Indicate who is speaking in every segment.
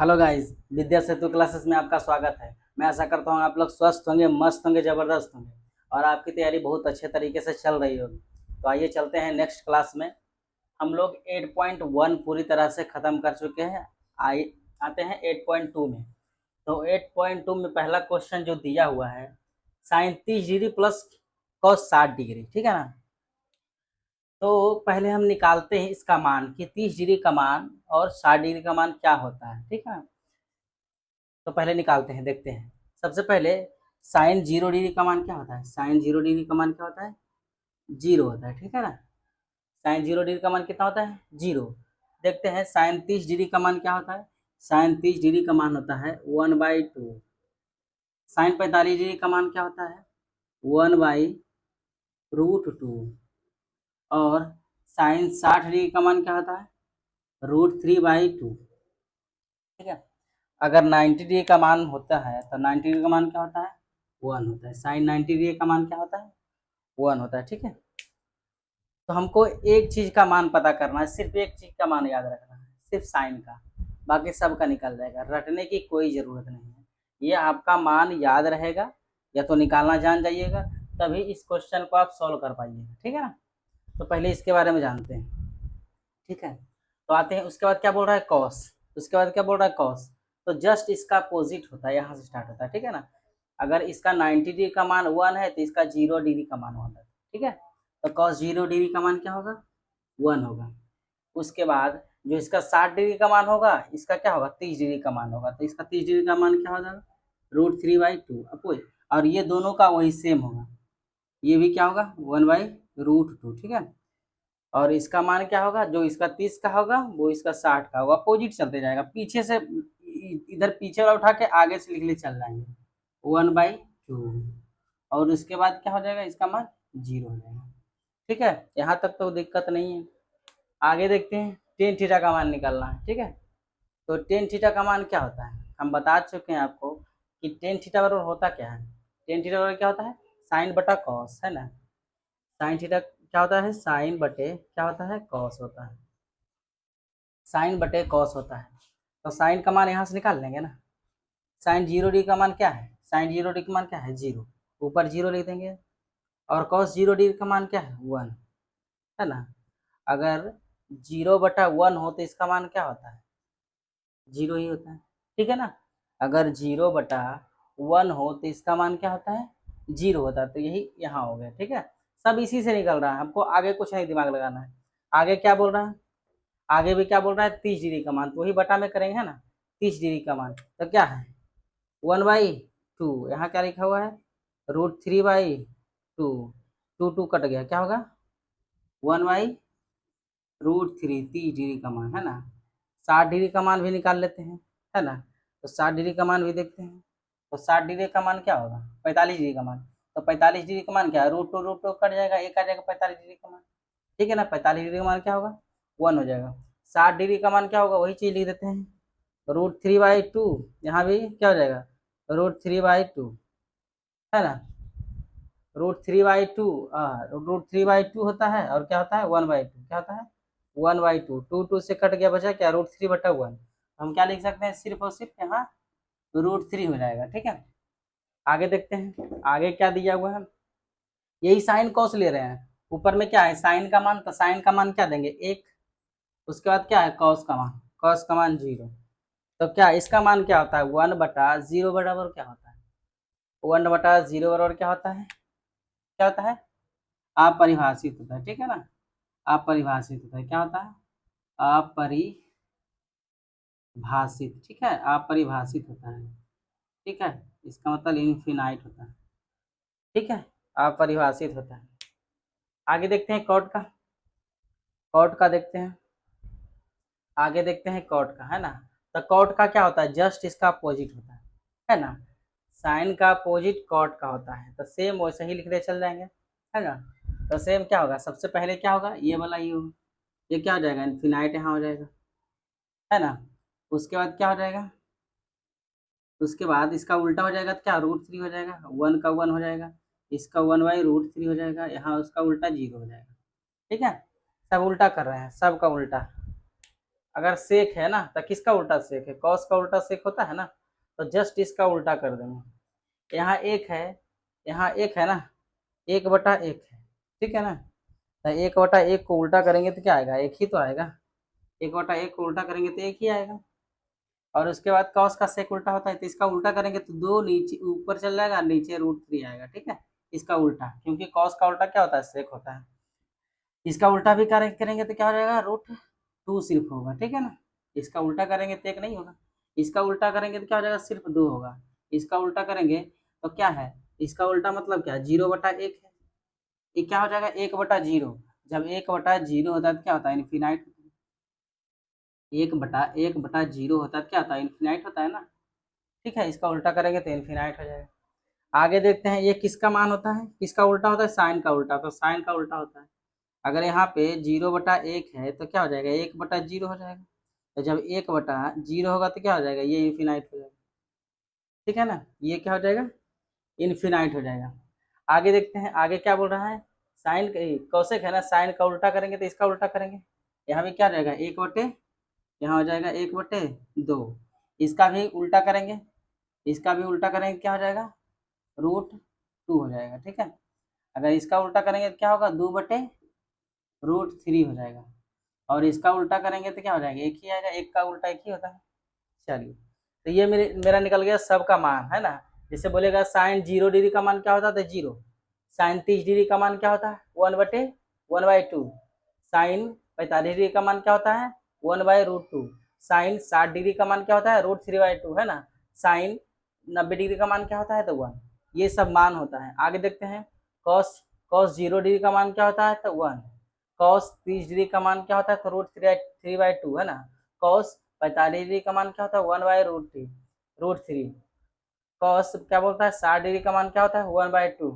Speaker 1: Hello guys, विद्या सेतु classes में आपका स्वागत है। मैं आशा करता हूँ आप लोग स्वस्थ होंगे, मस्त होंगे, ज़बरदस्त होंगे और आपकी तैयारी बहुत अच्छे तरीके से चल रही होगी। तो आइए चलते हैं नेक्स्ट क्लास में। हम लोग 8.1 पूरी तरह से ख़त्म कर चुके हैं। आइए आते हैं 8.2 में। तो 8.2 में पहला क्वेश्चन जो दिया हुआ है, sine 30 degree plus cos 60 degree, ठीक है ना। तो पहले हम निकालते हैं इसका मान कि 30 डिग्री का मान और 60 डिग्री का मान क्या होता है, ठीक है। तो पहले निकालते हैं, देखते हैं। सबसे पहले साइन 0 डिग्री का मान क्या होता है? साइन 0 डिग्री का मान क्या होता है? 0 होता है, ठीक है ना। साइन 0 डिग्री का मान कितना होता है? 0। देखते हैं साइन 30 डिग्री का मान क्या होता है? साइन 30 डिग्री का मान होता है 1/2। साइन 45 डिग्री का मान क्या होता है? 1/√2। और साइन 60 डिग्री का मान क्या होता है? √3/2, ठीक है। अगर 90 डिग्री का मान होता है तो 90 डिग्री का मान क्या होता है? 1 होता है। साइन 90 डिग्री का मान क्या होता है? 1 होता है, ठीक है। तो हमको एक चीज का मान पता करना है, सिर्फ एक चीज का मान याद रखना है, सिर्फ साइन का। बाकी सब का निकल जाएगा, रटने की कोई जरूरत नहीं है। ये आपका मान याद रहेगा या तो निकालना जान जाइएगा, तभी इस क्वेश्चन को आप सॉल्व कर पाइएगा, ठीक है ना। तो पहले इसके बारे में जानते हैं, ठीक है। तो आते हैं, उसके बाद क्या बोल रहा है? कॉस। उसके बाद क्या बोल रहा है? कॉस। तो जस्ट इसका अपोजिट होता है, यहाँ से स्टार्ट होता है, ठीक है ना। अगर इसका 90 डिग्री का मान 1 है तो इसका 0 डिग्री का मान 1 है, ठीक है। तो कॉस 0 डिग्री का मान क्या होगा? 1 होगा। उसके बाद जो इसका 60 डिग्री का मान होगा, इसका क्या होगा? 30 डिग्री का मान होगा। तो इसका 30 डिग्री का मान क्या हो जाएगा? √3/2 अपोज। और ये दोनों का वही सेम होगा, ये भी क्या होगा? 1/√2, ठीक है। और इसका मान क्या होगा? जो इसका 30 का होगा वो इसका 60 का होगा। अपोजिट चलते जाएगा, पीछे से इधर पीछे वाला उठा के आगे से लिख ले चल जाएंगे, 1/2। और उसके बाद क्या हो जाएगा? इसका मान 0 हो जाएगा, ठीक है। यहाँ तक तो दिक्कत नहीं है। आगे देखते हैं, टेन थीटा का मान निकालना है, ठीक है। तो टेन थीटा का मान क्या होता है? हम बता चुके हैं आपको कि टेन थीटा बराबर होता क्या है। टेन थीटा बराबर क्या होता है? साइन बटा कॉस, है ना। साइन थीटा क्या होता है? साइन बटे क्या होता है? कॉस होता है। साइन बटे कॉस होता है। तो साइन का मान यहाँ से निकाल लेंगे ना। साइन 0 डिग्री का मान क्या है? साइन 0 डिग्री का मान क्या है? 0। ऊपर 0 लिख देंगे। और कॉस 0 डिग्री का मान क्या है? 1, है ना। अगर 0/1 हो तो इसका मान क्या होता है? 0 ही होता है, ठीक है ना। अगर 0/1 हो तो इसका मान क्या होता है? 0 होता है। तो यही यहाँ हो गया, ठीक है। सब इसी से निकल रहा है, हमको आगे कुछ नहीं दिमाग लगाना है। आगे क्या बोल रहा है? आगे भी क्या बोल रहा है? 30 डिग्री का मान, तो वही बटा में करेंगे, है ना। 30 डिग्री का मान तो क्या है? 1/2। यहाँ क्या लिखा हुआ है? √3/2। 2 कट गया, क्या होगा? 1/√3। 30 डिग्री का मान, है ना। 60 डिग्री का मान भी निकाल लेते हैं, है ना। तो 60 डिग्री का मान भी देखते हैं। तो 60 डिग्री का मान क्या होगा? 45 डिग्री का मान। तो 45 डिग्री का मान क्या है? √2 कट जाएगा, एक आ जाएगा 45 डिग्री का मान, ठीक है ना। 45 डिग्री का मान क्या होगा? 1 हो जाएगा। 60 डिग्री का मान क्या होगा? वही चीज लिख देते हैं, √3/2। यहाँ भी क्या हो जाएगा? √3/2, है ना। √3/2, √3/2 होता है और क्या होता है? 1/2, क्या होता है? 1/2। 2 से कट गया, बचा क्या? √3/1। हम क्या लिख सकते हैं? सिर्फ और सिर्फ यहाँ √3 हो जाएगा, ठीक है। आगे देखते हैं, आगे क्या दिया हुआ है। यही साइन कॉस ले रहे हैं। ऊपर में क्या है? साइन का मान, तो साइन का मान क्या देंगे? 1। उसके बाद क्या है? कॉस का मान। कॉस का मान 0। तो क्या इसका मान क्या होता है? 1/0 बराबर क्या होता है? 1/0 बराबर क्या होता है? क्या होता है? अपरिभाषित होता है, ठीक है ना। अपरिभाषित होता है, क्या होता है? अपरिभाषित, ठीक है। अपरिभाषित होता है, ठीक है। इसका मतलब इनफिनाइट होता है, ठीक है। अपरिभाषित होता है। आगे देखते हैं कॉट का। कॉट का देखते हैं, आगे देखते हैं कॉट का, है ना। तो कॉट का क्या होता है? जस्ट इसका अपोजिट होता है ना। साइन का अपोजिट कॉट का होता है। तो सेम वैसे ही लिखते चल जाएंगे, है ना। तो सेम क्या होगा? सबसे पहले क्या होगा? ये वाला यू, ये क्या हो जाएगा? इनफिनाइट यहाँ हो जाएगा, है ना। उसके बाद क्या हो जाएगा? उसके बाद इसका उल्टा हो जाएगा, तो क्या? √3 हो जाएगा। 1 का 1 हो जाएगा, इसका 1/√3 हो जाएगा, यहाँ उसका उल्टा 0 हो जाएगा, ठीक है। सब उल्टा कर रहे हैं, सब का उल्टा। अगर सेक है ना तो किसका उल्टा सेक है, कॉस का उल्टा सेक होता है ना, तो जस्ट इसका उल्टा कर देंगे। यहाँ एक है, यहाँ एक है ना, 1/1 है, ठीक है ना। तो 1/1 को उल्टा करेंगे तो क्या आएगा, एक ही तो आएगा। 1/1 को उल्टा करेंगे तो एक ही आएगा। और उसके बाद कॉस का सेक उल्टा होता है, तो इसका उल्टा करेंगे तो 2 नीचे ऊपर चल जाएगा, नीचे √3 आएगा, ठीक है। इसका उल्टा, क्योंकि कॉस का उल्टा क्या होता है, सेक होता है। इसका उल्टा भी करेंगे तो क्या हो जाएगा, √2 सिर्फ होगा, ठीक है ना। इसका उल्टा करेंगे तो 1 नहीं होगा, इसका उल्टा करेंगे तो क्या हो जाएगा, सिर्फ 2 होगा। इसका उल्टा करेंगे तो क्या है, इसका उल्टा मतलब क्या, 0/1 है। ये क्या हो जाएगा, 1/0। जब 1/0 होता है तो क्या होता है, इन्फिनाइट। 1/1/0 होता है तो क्या होता है, इन्फिनाइट होता है ना, ठीक है। इसका उल्टा करेंगे तो इन्फिनाइट हो जाएगा। आगे देखते हैं, ये किसका मान होता है, किसका उल्टा होता है, साइन का उल्टा, तो साइन का उल्टा होता है। अगर यहाँ पे 0/1 है तो क्या हो जाएगा, 1/0 हो जाएगा। तो जब 1/0 होगा तो क्या हो जाएगा, ये इन्फिनाइट हो जाएगा, ठीक है ना। ये क्या हो जाएगा, इन्फिनाइट हो जाएगा। आगे देखते हैं, आगे क्या बोल रहा है, साइन कौशिक है ना, साइन का उल्टा करेंगे तो इसका उल्टा करेंगे। यहाँ भी क्या हो जाएगा, 1/, यहाँ हो जाएगा 1/2। इसका भी उल्टा करेंगे, इसका भी उल्टा करेंगे, क्या हो जाएगा, √2 हो जाएगा, ठीक है। अगर इसका उल्टा करेंगे तो क्या होगा, 2/√3 हो जाएगा। और इसका उल्टा करेंगे तो क्या हो जाएगा, एक ही आएगा, एक का उल्टा एक ही होता है। चलिए, तो ये मेरा निकल गया सब का मान, है ना। जैसे बोलेगा साइन 0 डिग्री का मान क्या होता है, 0। साइन 30 डिग्री का मान क्या होता है, 1/1/2। साइन 45 डिग्री का मान क्या होता है, 1/√2। साइन 60 डिग्री का मान क्या होता है, √3/2, है ना। साइन 90 डिग्री का मान क्या होता है, तो 1। ये सब मान होता है। आगे देखते हैं, कॉस कॉस 0 डिग्री का मान क्या होता है, तो 1। कॉस 30 डिग्री का मान क्या होता है, तो √3/2, है ना। कॉस 45 डिग्री का मान क्या होता है, 1/√3। कॉस क्या बोलता है, 60 डिग्री का मान क्या होता है, 1/2।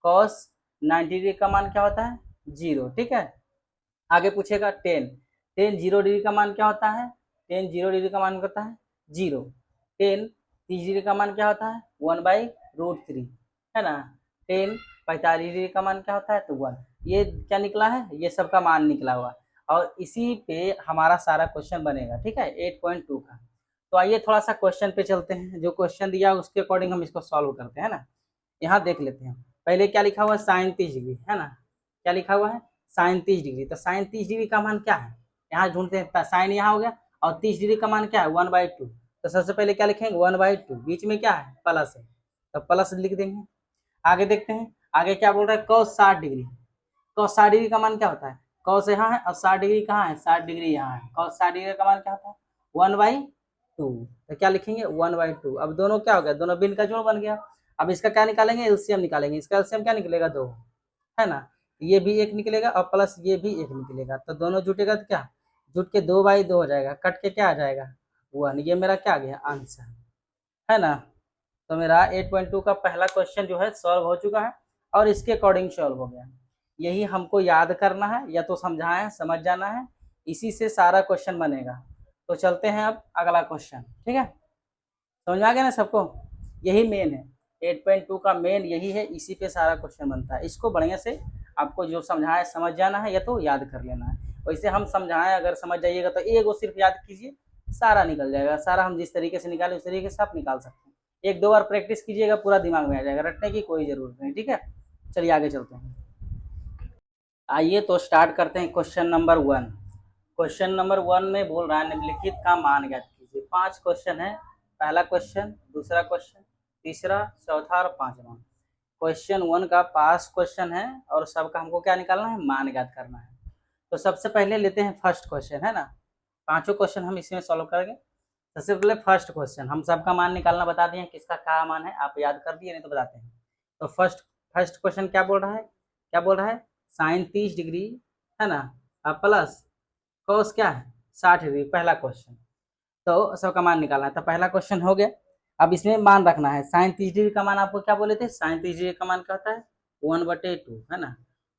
Speaker 1: कॉस 90 डिग्री का मान क्या होता है, 0, ठीक है। आगे पूछेगा टेन, 0 डिग्री का मान क्या होता है, 0 डिग्री का मान होता है 0। 30 डिग्री का मान क्या होता है, 1/√3, है ना। 45 डिग्री का मान क्या होता है, तो 1। ये क्या निकला है, ये सबका मान निकला हुआ, और इसी पे हमारा सारा क्वेश्चन बनेगा, ठीक है, 8.2 का। तो आइए थोड़ा सा क्वेश्चन पे चलते हैं, जो क्वेश्चन दिया उसके अकॉर्डिंग हम इसको सॉल्व करते हैं ना। यहाँ देख लेते हैं, पहले क्या लिखा हुआ है, साइन 30 डिग्री, है ना। क्या लिखा हुआ है, साइन 30 डिग्री। तो साइन 30 डिग्री का मान क्या है, यहाँ ढूंढते हैं। साइन यहाँ हो गया, और 30 डिग्री का मान क्या है, 1/2। तो सबसे पहले क्या लिखेंगे, 1/2, बीच में क्या है, प्लस है, तो प्लस लिख देंगे। आगे देखते हैं, आगे क्या बोल रहा है, cos 60 डिग्री। cos 60 डिग्री का मान क्या होता है, cos यहाँ है और 60 डिग्री कहाँ है, 60 डिग्री यहाँ है। cos 60 डिग्री का मान क्या होता है, 1/2। तो क्या लिखेंगे, 1/2। अब दोनों क्या हो गया, दोनों बिन का जोड़ बन गया। अब इसका क्या निकालेंगे, एलसीएम निकालेंगे। इसका एलसीएम क्या निकलेगा, 2, है ना। ये भी 1 निकलेगा और प्लस ये भी 1 निकलेगा, तो दोनों जुटेगा तो क्या, जुट के 2/2 हो जाएगा, कट के क्या आ जाएगा, 1। ये मेरा क्या आ गया आंसर, है ना। तो मेरा 8.2 का पहला क्वेश्चन जो है सॉल्व हो चुका है, और इसके अकॉर्डिंग सॉल्व हो गया। यही हमको याद करना है, या तो समझाएं, समझ जाना है, इसी से सारा क्वेश्चन बनेगा। तो चलते हैं अब अगला क्वेश्चन, ठीक है। समझ में आ गया ना सबको, यही मेन है, 8.2 का मेन यही है, इसी पे सारा क्वेश्चन बनता है। इसको बढ़िया से आपको जो समझाए समझ जाना है, या तो याद कर लेना है। वैसे हम समझाएं, अगर समझ जाइएगा तो एक वो सिर्फ याद कीजिए, सारा निकल जाएगा। सारा हम जिस तरीके से निकाले उस तरीके से आप निकाल सकते हैं। 1-2 बार प्रैक्टिस कीजिएगा, पूरा दिमाग में आ जाएगा, रटने की कोई ज़रूरत नहीं, ठीक है। चलिए आगे चलते हैं। आइए तो स्टार्ट करते हैं क्वेश्चन नंबर 1। क्वेश्चन नंबर 1 में बोल रहा है, निम्नलिखित का मान ज्ञात कीजिए। 5 क्वेश्चन है, पहला क्वेश्चन, दूसरा क्वेश्चन, तीसरा, चौथा और पांचवा। क्वेश्चन 1 का पास क्वेश्चन है, और सबका हमको क्या निकालना है, मान ज्ञात करना है। तो सबसे पहले लेते हैं फर्स्ट क्वेश्चन, है ना। पांचों क्वेश्चन हम इसमें सॉल्व करेंगे। सबसे पहले फर्स्ट क्वेश्चन, हम सबका मान निकालना बता दिए, किसका क्या मान है आप याद कर दिए, नहीं तो बताते हैं। तो फर्स्ट क्वेश्चन क्या बोल रहा है, साइन 30 डिग्री, है ना, प्लस कॉस क्या है, 60 डिग्री, पहला क्वेश्चन। तो सबका मान निकालना है, तो पहला क्वेश्चन हो गया। अब इसमें मान रखना है, साइन 30 डिग्री का मान आपको क्या बोले थे, साइन 30 डिग्री का मान क्या होता है, 1/2, है ना।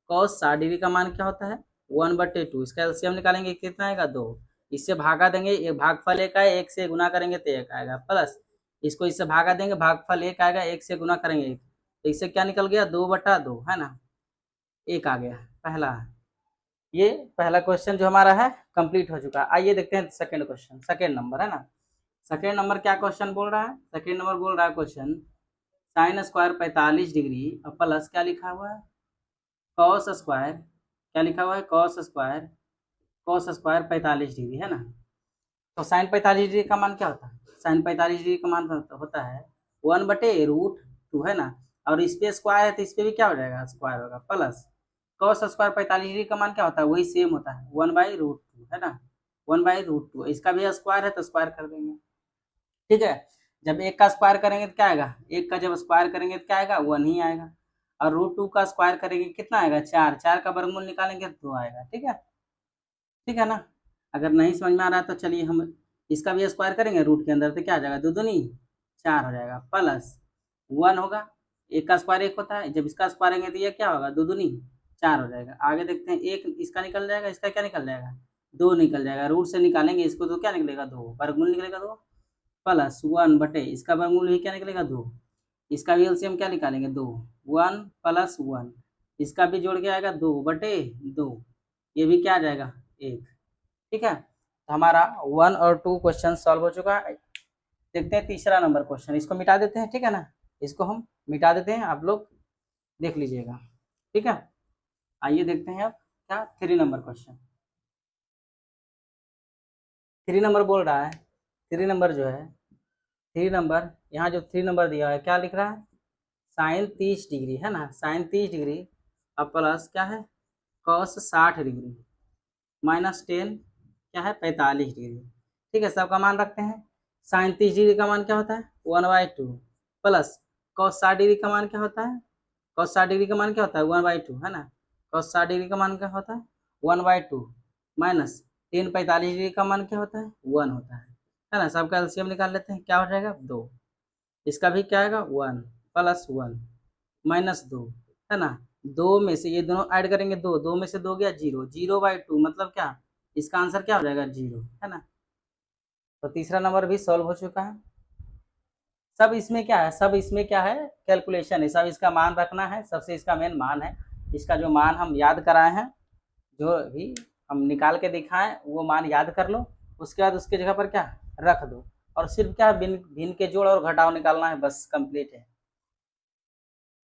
Speaker 1: कॉस 60 डिग्री का मान क्या होता है, 1/2। इसका एलसीएम निकालेंगे, कितना आएगा, 2। इससे भागा देंगे, एक भागफल 1 आए, 1 से गुना करेंगे तो 1 आएगा, प्लस इसको इससे भागा देंगे, भागफल 1 आएगा, 1 से गुना करेंगे 1, तो इससे क्या निकल गया, 2/2, है ना। 1 आ गया पहला। ये पहला क्वेश्चन जो हमारा है कंप्लीट हो चुका है। आइए देखते हैं सेकंड क्वेश्चन, सेकंड नंबर है ना। सेकंड नंबर क्या क्वेश्चन बोल रहा है? सेकंड नंबर बोल रहा है क्वेश्चन साइन स्क्वायर 45 डिग्री और प्लस क्या लिखा हुआ है कॉस स्क्वायर, क्या लिखा हुआ है कॉस स्क्वायर 45 डिग्री है ना। तो साइन 45 डिग्री का मान क्या होता है? साइन 45 डिग्री का मान होता है 1/√2 है ना। और इस पे स्क्वायर है तो इस पे भी क्या हो जाएगा स्क्वायर होगा प्लस कॉस स्क्वायर 45 डिग्री का मान क्या होता है वही सेम होता है 1/√2 है ना। 1/√2 इसका भी स्क्वायर है तो स्क्वायर कर देंगे। ठीक है, जब एक का स्क्वायर करेंगे तो क्या आएगा, एक का जब स्क्वायर करेंगे तो क्या आएगा 1 ही आएगा। और √2 का स्क्वायर करेंगे कितना आएगा 4, 4 का वर्गमूल निकालेंगे तो 2 आएगा। ठीक है, ठीक है ना। अगर नहीं समझ में आ रहा है तो चलिए हम इसका भी स्क्वायर करेंगे रूट के अंदर तो क्या आ जाएगा 2 दूनी 4 हो जाएगा प्लस 1 होगा। एक का स्क्वायर 1 होता है, जब इसका स्क्वायर करेंगे तो ये क्या होगा 2 दूनी 4 हो जाएगा। आगे देखते हैं एक इसका निकल जाएगा, इसका क्या निकल जाएगा 2 निकल जाएगा। रूट से निकालेंगे इसको तो क्या निकलेगा 2, वर्गमूल निकलेगा 2 प्लस 1 बटे इसका वर्गमूल भी क्या निकलेगा 2। इसका भी एलसीएम क्या निकालेंगे 2, 1 प्लस 1 इसका भी जोड़ के आएगा 2/2, ये भी क्या आ जाएगा 1। ठीक है, तो हमारा 1 और 2 क्वेश्चन सॉल्व हो चुका है। देखते हैं तीसरा नंबर क्वेश्चन, इसको मिटा देते हैं। ठीक है ना, इसको हम मिटा देते हैं, आप लोग देख लीजिएगा। ठीक है, आइए देखते हैं अब क्या 3 नंबर क्वेश्चन। 3 नंबर बोल रहा है, 3 नंबर जो है 3 नंबर यहाँ जो 3 नंबर दिया है क्या लिख रहा है साइन 30 डिग्री है ना, साइन 30 डिग्री अब प्लस क्या है कॉस 60 डिग्री माइनस 10 क्या है 45 डिग्री। ठीक है, सबका मान रखते हैं। साइन 30 डिग्री का मान क्या होता है 1/2 प्लस कॉस 60 डिग्री का मान क्या होता है, कॉस 60 डिग्री का मान क्या होता है 1/2 है ना। कॉस 60 डिग्री का मान क्या होता है 1/2 माइनस 10 45 डिग्री का मान क्या होता है 1 होता है ना। सबका एलसीएम निकाल लेते हैं, क्या हो जाएगा 2। इसका भी क्या आएगा 1 प्लस 1 माइनस 2 है ना। 2 में से ये दोनों ऐड करेंगे 2, 2 में से 2 गया 0, 0/2 मतलब क्या, इसका आंसर क्या हो जाएगा 0 है ना। तो तीसरा नंबर भी सॉल्व हो चुका है। सब इसमें क्या है, सब इसमें क्या है कैलकुलेशन है, सब इसका मान रखना है, सबसे इसका मेन मान है। इसका जो मान हम याद कराए हैं, जो भी हम निकाल के दिखाएं वो मान याद कर लो, उसके बाद उसके जगह पर क्या रख दो और सिर्फ क्या भिन्न भिन्न के जोड़ और घटाव निकालना है, बस कंप्लीट है।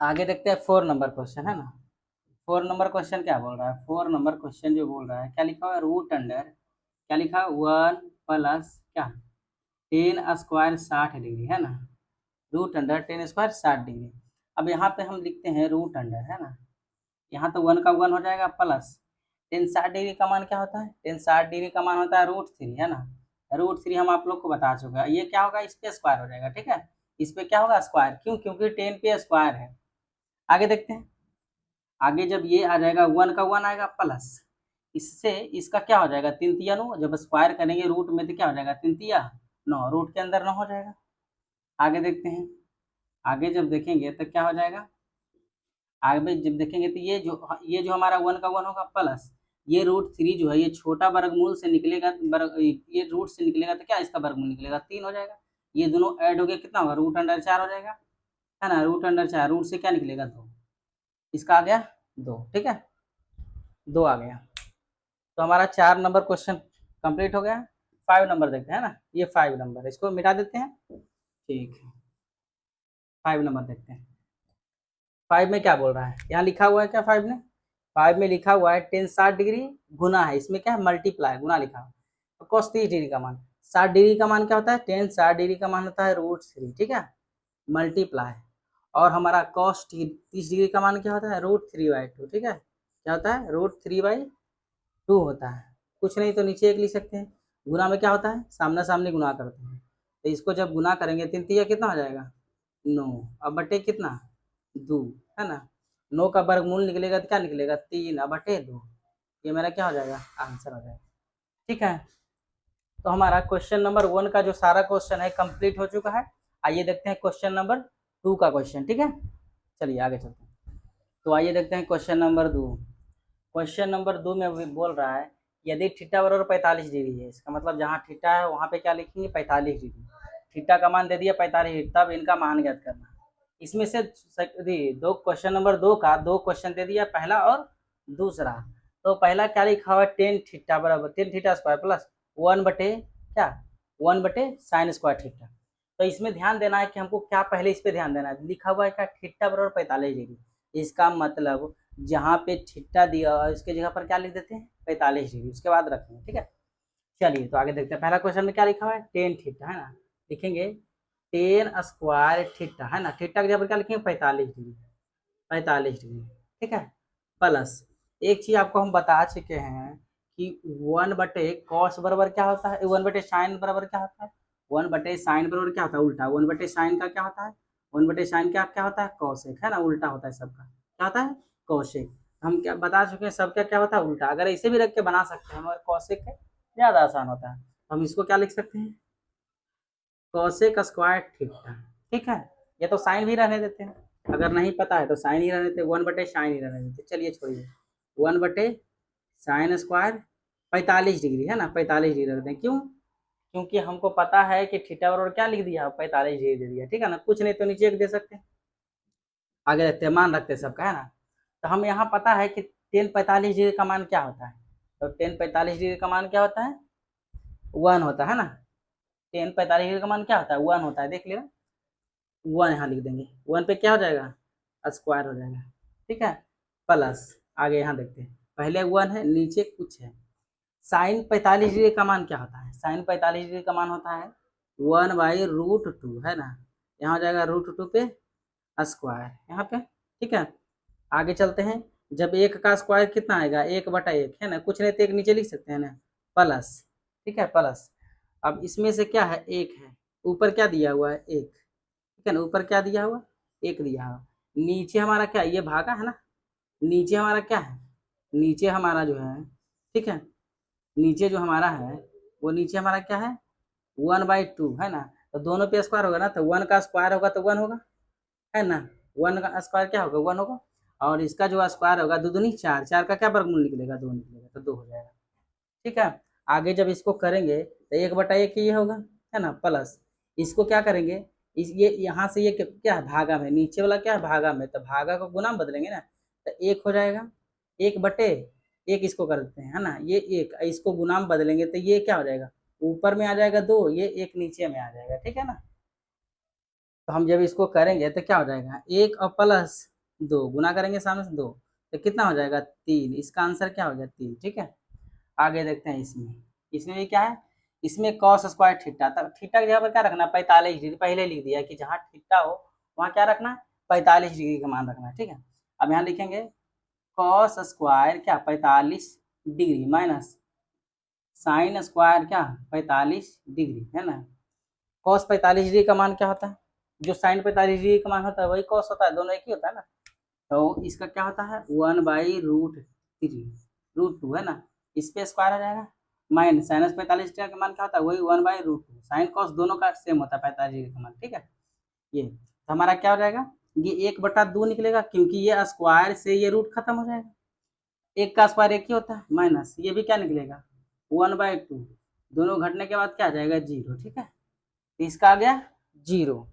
Speaker 1: आगे देखते हैं 4 नंबर क्वेश्चन है ना। 4 नंबर क्वेश्चन क्या बोल रहा है, 4 नंबर क्वेश्चन जो बोल रहा है क्या लिखा हुआ है रूट अंडर क्या लिखा 1 प्लस क्या 10 स्क्वायर 60 डिग्री है ना। Root under 10 square 60 degree. अब यहाँ पे हम लिखते हैं रूट अंडर है ना, यहाँ तो 1 का 1 हो जाएगा प्लस 10 60 डिग्री का मान क्या होता है 10 60 डिग्री का मान होता है √3 है ना। √3 हम आप लोग को बता चुके हैं, ये क्या होगा इस पे स्क्वायर हो जाएगा। ठीक है, इस पे क्या होगा स्क्वायर, क्यों क्योंकि 10 पे स्क्वायर है। आगे देखते हैं, आगे जब ये आ जाएगा 1 का 1 आएगा प्लस इससे इसका क्या हो जाएगा 3 तिया 9, जब स्क्वायर करेंगे रूट में तो क्या हो जाएगा 3 तिया 9, रूट के अंदर 9 हो जाएगा। आगे देखते हैं, आगे जब देखेंगे तो क्या हो जाएगा, आगे जब देखेंगे तो ये जो हमारा 1 का 1 होगा प्लस ये √3 जो है ये छोटा वर्गमूल से निकलेगा, ये रूट से निकलेगा तो क्या इसका वर्गमूल निकलेगा 3 हो जाएगा। ये दोनों ऐड हो गया कितना होगा √4 हो जाएगा है ना। √4 रूट से क्या निकलेगा 2, इसका आ गया 2। ठीक है, 2 आ गया। तो हमारा 4 नंबर क्वेश्चन कंप्लीट हो गया। 5 नंबर देखते हैं ना, ये 5 नंबर इसको मिटा देते हैं। ठीक है, 5 नंबर देखते हैं। 5 में क्या बोल रहा है, यहाँ लिखा हुआ है क्या 5 में, 5 में लिखा हुआ है 10 60 डिग्री गुना है, इसमें क्या है मल्टीप्लाई गुना लिखा हुआ तो cos 30 डिग्री का मान 60 डिग्री का मान क्या होता है 10 60 डिग्री का मान होता है √3। ठीक है, मल्टीप्लाई और हमारा cos 30 डिग्री का मान क्या होता है √3/2। ठीक है, क्या होता है √3/2 होता है। कुछ नहीं तो नीचे एक लिख सकते हैं, गुना में क्या होता है सामना सामने गुना करते हैं, तो इसको जब गुना करेंगे 3 तिया कितना हो जाएगा 9 अब बटे कितना 2 है ना। 9 का वर्गमूल निकलेगा तो क्या निकलेगा 3 अब बटे 2, ये मेरा क्या हो जाएगा आंसर हो जाएगा। ठीक है, तो हमारा क्वेश्चन नंबर 1 का जो सारा क्वेश्चन है कंप्लीट हो चुका है। आइए देखते हैं क्वेश्चन नंबर 2 का क्वेश्चन। ठीक है, चलिए आगे चलते हैं। तो आइए देखते हैं क्वेश्चन नंबर 2। क्वेश्चन नंबर 2 में बोल रहा है यदि थीटा बराबर 45 डिग्री है, इसका मतलब जहाँ थीटा है वहाँ पे क्या लिखेंगे 45 डिग्री, थीटा का मान दे दिया 45 डिग्री, तब इनका मान ज्ञात करना। इसमें से दो क्वेश्चन नंबर 2 का 2 क्वेश्चन दे दिया, पहला और दूसरा। तो पहला क्या लिखा हुआ है, टेन थीटा बराबर टेन थीटा स्क्वायर प्लस 1 बटे क्या 1/sin²थीटा। तो इसमें ध्यान देना है कि हमको क्या पहले इस पे ध्यान देना है, लिखा हुआ है क्या थीटा बराबर 45 डिग्री। इसका मतलब जहाँ पे थीटा दिया हुआ है उसके जगह पर क्या लिख देते हैं 45 डिग्री, उसके बाद रखेंगे, ठीक है। चलिए तो आगे देखते हैं, पहला क्वेश्चन में क्या लिखा हुआ है टेन थीटा है ना, लिखेंगे टेन स्क्वायर थीटा है ना, थीटा की जगह पर क्या लिखेंगे 45 डिग्री, 45 डिग्री, ठीक है। प्लस एक चीज आपको हम बता चुके हैं कि 1/cos बराबर क्या होता है, 1/sin बराबर क्या होता है, 1/sin बराबर क्या होता है उल्टा, 1/sin का क्या होता है, 1/sin का क्या होता है कॉसेक है ना, उल्टा होता है सबका, क्या होता है कॉसेक। हम क्या बता चुके हैं सबका क्या होता है उल्टा, अगर ऐसे भी रख के बना सकते हैं मगर कॉसेक ज्यादा आसान होता है, हम इसको क्या लिख सकते हैं कॉसेक स्क्वायर थीटा, ठीक है। ये तो साइन भी रहने देते हैं, अगर नहीं पता है तो साइन ही रहने देते, 1/sin ही रहने देते, चलिए छोड़िए 1/sin² 45 डिग्री है ना, 45 डिग्री रखते हैं, क्यों, क्योंकि हमको पता है कि थीटा बराबर क्या लिख दिया 45 डिग्री दे दिया, ठीक है ना, कुछ नहीं तो नीचे एक दे सकते हैं, आगे रखते हैं मान रखते हैं सबका है ना। तो हम यहाँ पता है कि टेन 45 डिग्री का मान क्या होता है, तो टेन 45 डिग्री का मान क्या होता है 1 होता है ना, टेन 45 डिग्री का मान क्या होता है 1 होता है, देख लेना 1 यहाँ लिख देंगे, 1 पे क्या हो जाएगा स्क्वायर हो जाएगा, ठीक है। प्लस आगे यहाँ देखते हैं, पहले 1 है नीचे कुछ है, साइन 45 डिग्री का मान क्या होता है, साइन 45 डिग्री का मान होता है 1/√2 है ना, यहाँ हो जाएगा √2 पे स्क्वायर यहाँ पे, ठीक है। आगे चलते हैं, जब एक का स्क्वायर कितना आएगा 1/1 है ना, कुछ नहीं तो एक नीचे लिख सकते हैं ना प्लस, ठीक है प्लस। अब इसमें से क्या है एक है, ऊपर क्या दिया हुआ है एक, ठीक है ना, ऊपर क्या दिया हुआ एक दिया हुआ, नीचे हमारा क्या ये भागा है ना, नीचे हमारा क्या है, नीचे हमारा जो है, ठीक है, नीचे जो हमारा है वो नीचे हमारा क्या है 1/2 है ना, तो दोनों पे स्क्वायर होगा ना, तो 1 का स्क्वायर होगा तो 1 होगा है ना, 1 का स्क्वायर क्या होगा 1 होगा, और इसका जो स्क्वायर होगा दो दूनी चार, चार का क्या वर्गमूल निकलेगा 2 निकलेगा, तो 2 हो जाएगा, ठीक है। आगे जब इसको करेंगे तो 1/1 ये होगा है ना, प्लस इसको क्या करेंगे इस ये यहाँ से ये क्या है भागा में, नीचे वाला क्या है भागा में, तो भागा को गुना में बदलेंगे ना, तो 1 हो जाएगा, 1/1 इसको कर देते हैं है ना, ये 1 इसको गुना में बदलेंगे तो ये क्या हो जाएगा ऊपर में आ जाएगा 2, ये 1 नीचे में आ जाएगा, ठीक है ना। तो हम जब इसको करेंगे तो क्या हो जाएगा 1 और प्लस 2 गुना करेंगे सामने से 2, तो कितना हो जाएगा 3, इसका आंसर क्या हो गया 3, ठीक है। आगे देखते हैं इसमें, इसमें भी क्या है, इसमें कॉस स्क्वायर थीटा, तब थीटा की जगह पर क्या रखना 45 डिग्री, पहले लिख दिया कि जहाँ थीटा हो वहाँ क्या रखना 45 डिग्री का मान रखना है, ठीक है। अब यहाँ लिखेंगे कॉस स्क्वायर क्या 45 डिग्री माइनस साइन स्क्वायर क्या 45 डिग्री है ना, कॉस 45 डिग्री का मान क्या होता है, जो साइन 45 डिग्री का मान होता है वही कॉस होता है, दोनों एक ही होता है ना, तो इसका क्या होता है 1/√3 √2 है ना, इस पे स्क्वायर आ जाएगा, माइनस साइनस 45 डिग्री का मान क्या होता है वही 1/√2, साइन कॉस दोनों का सेम होता है 45 डिग्री का मान, ठीक है। ये तो हमारा क्या हो जाएगा ये 1/2 निकलेगा, क्योंकि ये स्क्वायर से ये रूट खत्म हो जाएगा, एक का स्क्वायर एक ही होता है, माइनस ये भी क्या निकलेगा 1/2, दोनों घटने के बाद क्या आ जाएगा 0, ठीक है, तो इसका आ गया 0,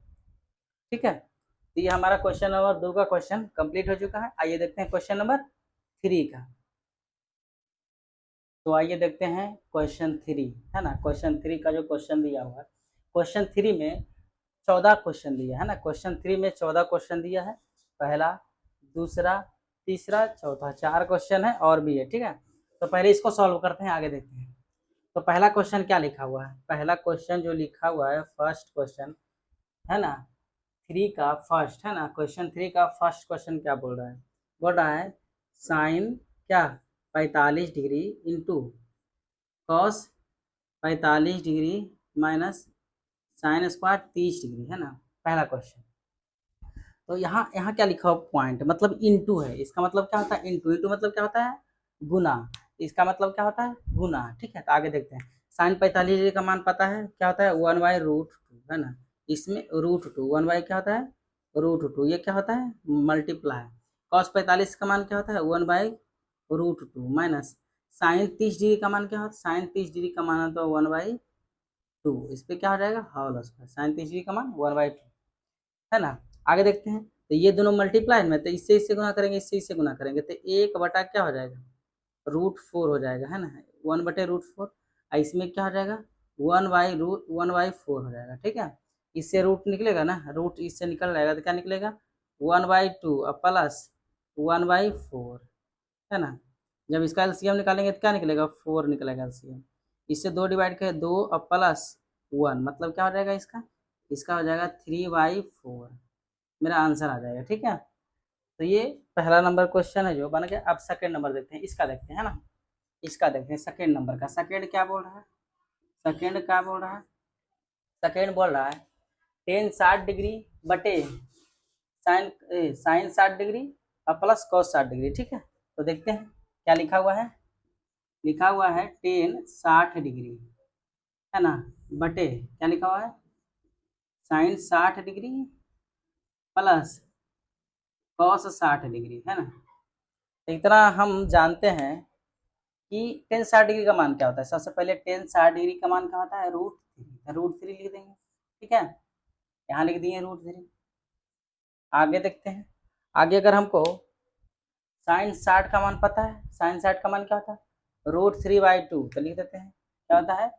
Speaker 1: ठीक है। तो ये हमारा क्वेश्चन नंबर 2 का क्वेश्चन कंप्लीट हो चुका है। आइए देखते हैं क्वेश्चन नंबर 3 का। तो आइए देखते हैं क्वेश्चन 3 है ना, क्वेश्चन 3 का जो क्वेश्चन दिया हुआ है, क्वेश्चन 3 में 14 क्वेश्चन दिया है ना, क्वेश्चन 3 में 14 क्वेश्चन दिया है, पहला दूसरा तीसरा चौथा 4 क्वेश्चन है और भी है, ठीक है। तो पहले इसको सॉल्व करते हैं, आगे देखते हैं। तो पहला क्वेश्चन क्या लिखा हुआ है, पहला क्वेश्चन जो लिखा हुआ है फर्स्ट क्वेश्चन है ना 3 का फर्स्ट है ना, क्वेश्चन 3 का फर्स्ट क्वेश्चन क्या बोल रहा है साइन क्या 45 degree into cos 45 degree minus sine square 30 degree है ना, पहला क्वेश्चन। तो यहाँ यहाँ क्या लिखा हुआ पॉइंट मतलब इंटू है, इसका मतलब क्या होता है इंटू, इंटू मतलब क्या होता है गुना, इसका मतलब क्या होता है गुना, ठीक है। तो आगे देखते हैं, साइन 45 डिग्री का मान पता है क्या होता है 1/√2 है ना, इसमें √2 1 बाई क्या होता है √2, ये क्या होता है मल्टीप्लाई, कॉस 45 का मान क्या होता है 1/√2 माइनस साइन 30 डिग्री का मान क्या होता है, साइन 30 डिग्री का मान होता है 1/2, इस पर क्या हो जाएगा होल स्क्वायर, साइन 30 डिग्री का मान 1/2 है ना। आगे देखते हैं, तो ये दोनों मल्टीप्लाई में, तो इससे इससे गुना करेंगे, इससे इससे गुना करेंगे, तो 1 बटा क्या हो जाएगा √4 हो जाएगा, है ना, 1/√4। और इसमें क्या हो जाएगा, 1/4 हो जाएगा, ठीक है। इससे रूट निकलेगा ना, रूट इससे निकल जाएगा तो क्या निकलेगा, 1/2 और प्लस 1/4, है ना। जब इसका एलसीएम निकालेंगे तो क्या निकलेगा, 4 निकलेगा एलसीएम। इससे 2 डिवाइड करें, 2 और प्लस 1, मतलब क्या हो जाएगा इसका, इसका हो जाएगा 3/4। मेरा आंसर आ जाएगा, ठीक है। तो ये पहला नंबर क्वेश्चन है जो बन गया। अब सेकेंड नंबर देखते हैं, इसका देखते हैं, है ना। इसका देखते हैं सेकेंड नंबर का। सेकेंड क्या बोल रहा है, सेकेंड क्या बोल रहा है, सेकेंड बोल रहा है टेन 60 डिग्री बटे साइन 60 डिग्री और प्लस कॉस 60 डिग्री, ठीक है। तो देखते हैं क्या लिखा हुआ है, लिखा हुआ है टेन 60 डिग्री, है ना, बटे क्या लिखा हुआ है, sine 60 degree plus cos 60 degree, है ना। इतना हम जानते हैं कि टेन 60 डिग्री का मान क्या होता है। सबसे पहले टेन 60 डिग्री का मान क्या होता है, √3, √3 लिख देंगे, ठीक है। यहाँ लिख दिए √3। आगे देखते हैं, आगे अगर हमको साइन 60 का मान पता है, साइन 60 का मान क्या होता है, √3/2, तो लिख देते हैं क्या होता है,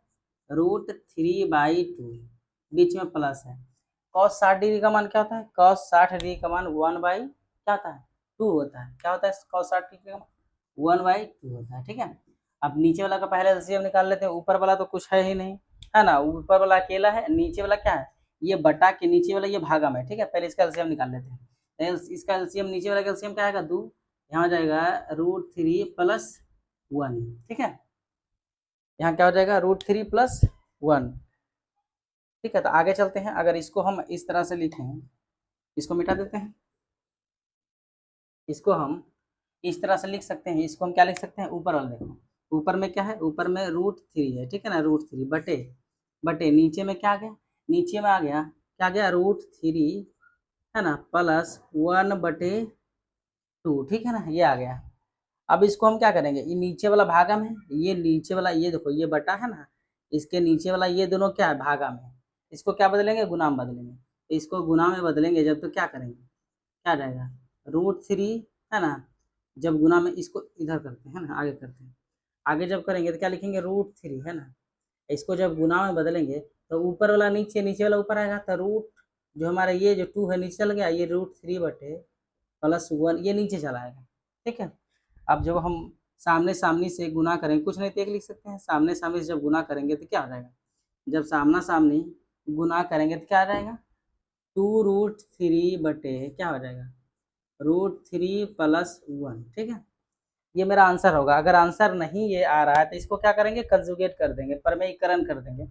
Speaker 1: √3/2, बीच में प्लस है। कॉस 60 डिग्री का मान क्या होता है, कॉस 60 डिग्री का मान 1/, क्या होता है, 2 होता है। क्या होता है कॉस 60 डिग्री का मान, 1/2 होता है, ठीक है। अब नीचे वाला का पहले एलसीएम निकाल लेते हैं, ऊपर वाला तो कुछ है ही नहीं, है ना, ऊपर वाला अकेला है, नीचे वाला क्या है, ये बटा के नीचे वाला ये भागा में, ठीक है। पहले इसका एलसीएम निकाल लेते हैं। इसका एलसीएम, नीचे वाला का एलसीएम क्या आएगा, 2, यहाँ जाएगा √3+1, ठीक है। यहाँ क्या हो जाएगा, √3+1, ठीक है। तो आगे चलते हैं, अगर इसको हम इस तरह से लिखें, इसको मिटा देते हैं, इसको हम इस तरह से लिख सकते हैं। इसको हम क्या लिख सकते हैं, ऊपर वाला देखो, ऊपर में क्या है, ऊपर में √3 है, ठीक है ना, √3 बटे बटे नीचे में क्या आ गया, नीचे में आ गया क्या आ गया, √3, है ना, प्लस 1/2, ठीक है ना, ये आ गया। अब इसको हम क्या करेंगे, ये नीचे वाला भागा में, ये नीचे वाला ये देखो ये बटा है ना, इसके नीचे वाला ये दोनों क्या है, भागा में। इसको क्या बदलेंगे, गुना में बदलेंगे। तो इसको गुना में बदलेंगे जब, तो क्या करेंगे, क्या आ जाएगा, √3, है ना। जब गुना में इसको इधर करते हैं ना, आगे करते हैं, आगे जब करेंगे तो क्या लिखेंगे, √3, है ना। इसको जब गुना में बदलेंगे तो ऊपर वाला नीचे, नीचे वाला ऊपर आएगा, तो रूट जो हमारा ये जो 2 है नीचे चल गया, ये √3/+1 ये नीचे चला आएगा, ठीक है। अब जब हम सामने सामने से गुना करेंगे, कुछ नहीं तो एक लिख सकते हैं, सामने सामने से जब गुना करेंगे तो क्या हो जाएगा, जब सामना सामनी गुना करेंगे तो क्या आ जाएगा, 2√3 बटे क्या हो जाएगा, √3+1, ठीक है। ये मेरा आंसर होगा। अगर आंसर नहीं ये आ रहा है तो इसको क्या करेंगे, कंजुगेट कर देंगे, परमेयीकरण कर देंगे।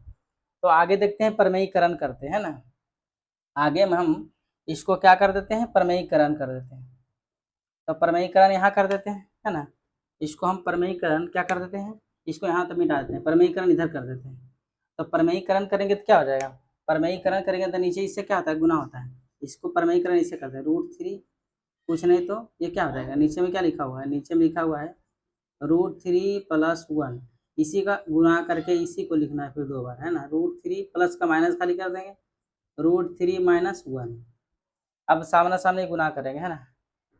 Speaker 1: तो आगे देखते हैं, परमेयीकरण करते हैं ना, आगे में हम इसको क्या कर देते हैं, परमेयीकरण कर देते हैं। तो परमेयीकरण यहाँ कर देते हैं, है ना। इसको हम परमेयीकरण क्या कर देते हैं, इसको यहाँ तक मिटा देते हैं, परमेयीकरण इधर कर देते हैं। तो परमेयीकरण करेंगे तो क्या हो जाएगा, परमेयीकरण करेंगे तो नीचे इससे क्या होता है, गुना होता है। इसको परमेयीकरण इससे करते हैं, √3, कुछ नहीं तो ये क्या हो जाएगा, नीचे में क्या लिखा हुआ है, नीचे में लिखा हुआ है √3+1, इसी का गुना करके इसी को लिखना है फिर 2 बार, है ना। √3 प्लस का माइनस खाली कर देंगे, √3-1। अब सामना सामने गुना करेंगे, है ना।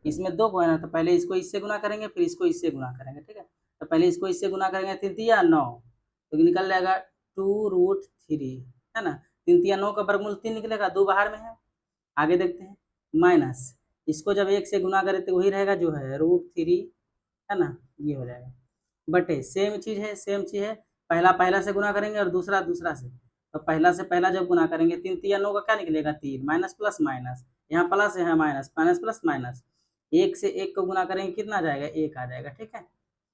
Speaker 1: इसमें 2 को है ना, तो पहले इसको इससे गुना करेंगे, फिर इसको इससे गुना करेंगे, ठीक है। तो पहले इसको इससे गुना करेंगे, 3×3=9, तो निकल जाएगा 2√3, है ना। 3×3=9 का वर्गमूल 3 निकलेगा, 2 बाहर में है। आगे देखते हैं, माइनस इसको जब 1 से गुना करें तो वही रहेगा जो है √3, है ना, ये हो जाएगा बटे सेम चीज़ है, सेम चीज़ है, पहला पहला से गुना करेंगे और दूसरा दूसरा से। तो पहला से पहला जब गुना करेंगे, 3×3=9 का क्या निकलेगा, 3, माइनस प्लस माइनस, यहाँ प्लस है, यहाँ माइनस, माइनस प्लस माइनस, 1 से 1 को गुना करेंगे कितना आ जाएगा, 1 आ जाएगा, ठीक है।